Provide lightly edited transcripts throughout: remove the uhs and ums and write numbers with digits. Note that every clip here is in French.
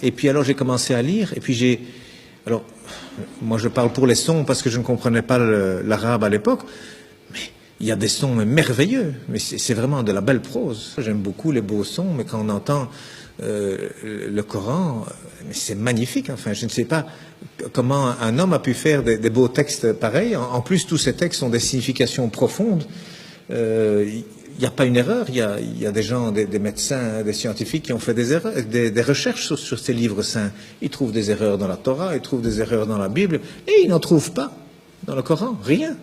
Et puis alors j'ai commencé à lire, et puis alors, moi je parle pour les sons parce que je ne comprenais pas l'arabe à l'époque, mais il y a des sons merveilleux, mais c'est vraiment de la belle prose. J'aime beaucoup les beaux sons, mais quand on entend le Coran, c'est magnifique. Enfin, je ne sais pas comment un homme a pu faire des beaux textes pareils. En plus, tous ces textes ont des significations profondes. Il n'y a pas une erreur. Il y a des gens, des médecins, des scientifiques qui ont fait des erreurs, des recherches sur ces livres saints. Ils trouvent des erreurs dans la Torah, ils trouvent des erreurs dans la Bible, et ils n'en trouvent pas dans le Coran. Rien.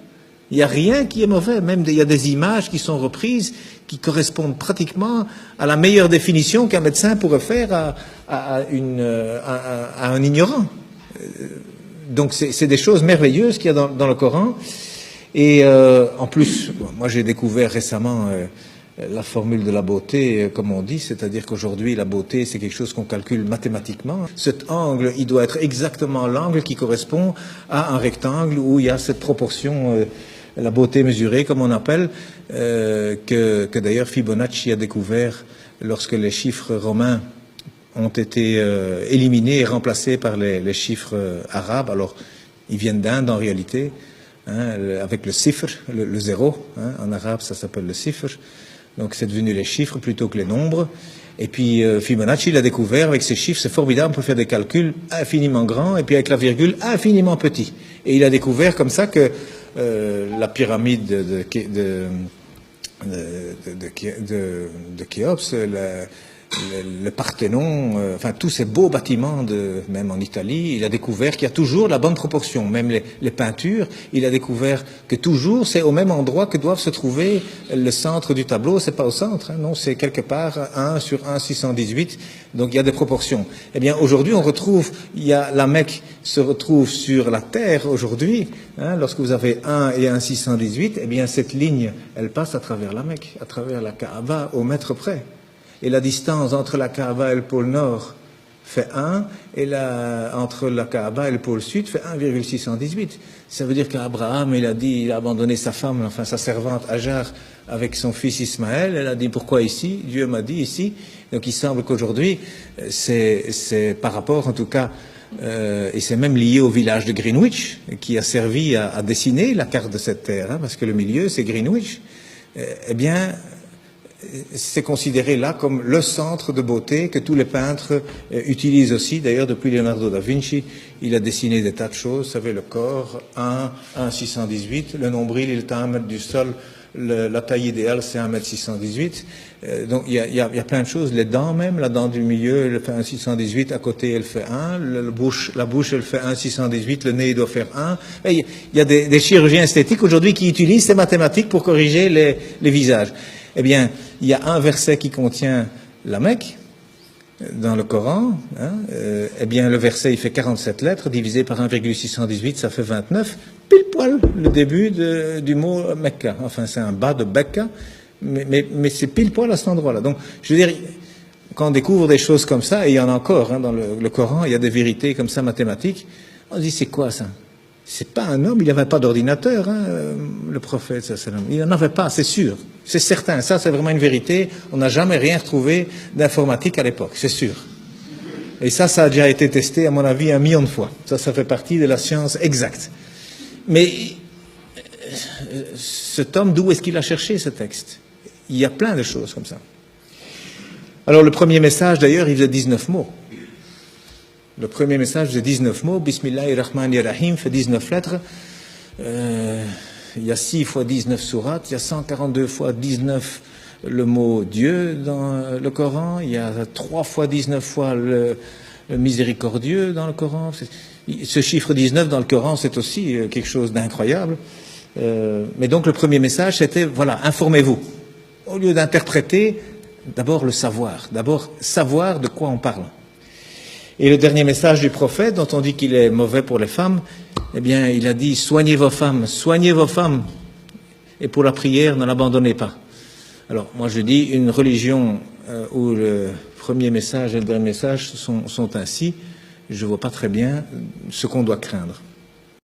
Il n'y a rien qui est mauvais. Même il y a des images qui sont reprises qui correspondent pratiquement à la meilleure définition qu'un médecin pourrait faire à un ignorant. Donc c'est des choses merveilleuses qu'il y a dans le Coran. Et en plus, moi j'ai découvert récemment la formule de la beauté, comme on dit, c'est-à-dire qu'aujourd'hui la beauté c'est quelque chose qu'on calcule mathématiquement. Cet angle, il doit être exactement l'angle qui correspond à un rectangle où il y a cette proportion, la beauté mesurée comme on appelle, que d'ailleurs Fibonacci a découvert lorsque les chiffres romains ont été éliminés et remplacés par les chiffres arabes. Alors ils viennent d'Inde en réalité. Avec le sifr, le zéro, en arabe ça s'appelle le sifr, donc c'est devenu les chiffres plutôt que les nombres. Et puis Fibonacci l'a découvert avec ces chiffres, c'est formidable, on peut faire des calculs infiniment grands et puis avec la virgule infiniment petit. Et il a découvert comme ça que la pyramide de Khéops, le Parthénon, enfin tous ces beaux bâtiments, même en Italie, il a découvert qu'il y a toujours la bonne proportion. Même les peintures, il a découvert que toujours c'est au même endroit que doivent se trouver le centre du tableau. C'est pas au centre, non, c'est quelque part 1 sur 1,618. Donc il y a des proportions. Eh bien aujourd'hui on retrouve, la Mecque se retrouve sur la terre aujourd'hui. Lorsque vous avez 1 et 1,618, eh bien cette ligne, elle passe à travers la Mecque, à travers la Kaaba au mètre près. Et la distance entre la Kaaba et le pôle Nord fait 1, et entre la Kaaba et le pôle Sud fait 1,618. Ça veut dire qu'Abraham, il a abandonné sa femme, enfin sa servante Hajar, avec son fils Ismaël. Elle a dit, pourquoi ici? Dieu m'a dit ici. Donc il semble qu'aujourd'hui, c'est par rapport en tout cas, et c'est même lié au village de Greenwich, qui a servi à dessiner la carte de cette terre, parce que le milieu c'est Greenwich. Eh bien, c'est considéré là comme le centre de beauté que tous les peintres utilisent aussi. D'ailleurs, depuis Leonardo da Vinci, il a dessiné des tas de choses. Vous savez, le corps, 1,618, le nombril, il est à 1 mètre du sol, la taille idéale, c'est 1,618 m. Donc, il y a plein de choses. Les dents même, la dent du milieu, elle fait 1,618, à côté, elle fait 1, la bouche, elle fait 1,618, le nez, il doit faire 1. Et il y a des chirurgiens esthétiques aujourd'hui qui utilisent ces mathématiques pour corriger les visages. Eh bien, il y a un verset qui contient la Mecque dans le Coran. Eh bien, le verset, il fait 47 lettres, divisé par 1,618, ça fait 29. Pile poil le début du mot Mecca. Enfin, c'est un bas de Becca, mais c'est pile poil à cet endroit-là. Donc, je veux dire, quand on découvre des choses comme ça, et il y en a encore dans le Coran, il y a des vérités comme ça mathématiques, on se dit, c'est quoi ça? C'est pas un homme, il n'avait pas d'ordinateur, le prophète, il n'en avait pas, c'est sûr, c'est certain, ça c'est vraiment une vérité, on n'a jamais rien retrouvé d'informatique à l'époque, c'est sûr. Et ça a déjà été testé, à mon avis, 1 million de fois. Ça fait partie de la science exacte. Mais cet homme, d'où est-ce qu'il a cherché ce texte? Il y a plein de choses comme ça. Alors le premier message, d'ailleurs, il faisait 19 mots. Le premier message faisait 19 mots, Bismillahirrahmanirrahim, fait 19 lettres. Il y a 6 fois 19 sourates, il y a 142 fois 19 le mot Dieu dans le Coran, il y a 3 fois 19 fois le miséricordieux dans le Coran. Ce chiffre 19 dans le Coran, c'est aussi quelque chose d'incroyable. Mais donc le premier message, c'était, voilà, informez-vous. Au lieu d'interpréter, d'abord le savoir. D'abord savoir de quoi on parle. Et le dernier message du prophète, dont on dit qu'il est mauvais pour les femmes, eh bien, il a dit, soignez vos femmes, et pour la prière, ne l'abandonnez pas. Alors, moi je dis, une religion où le premier message et le dernier message sont ainsi, je ne vois pas très bien ce qu'on doit craindre.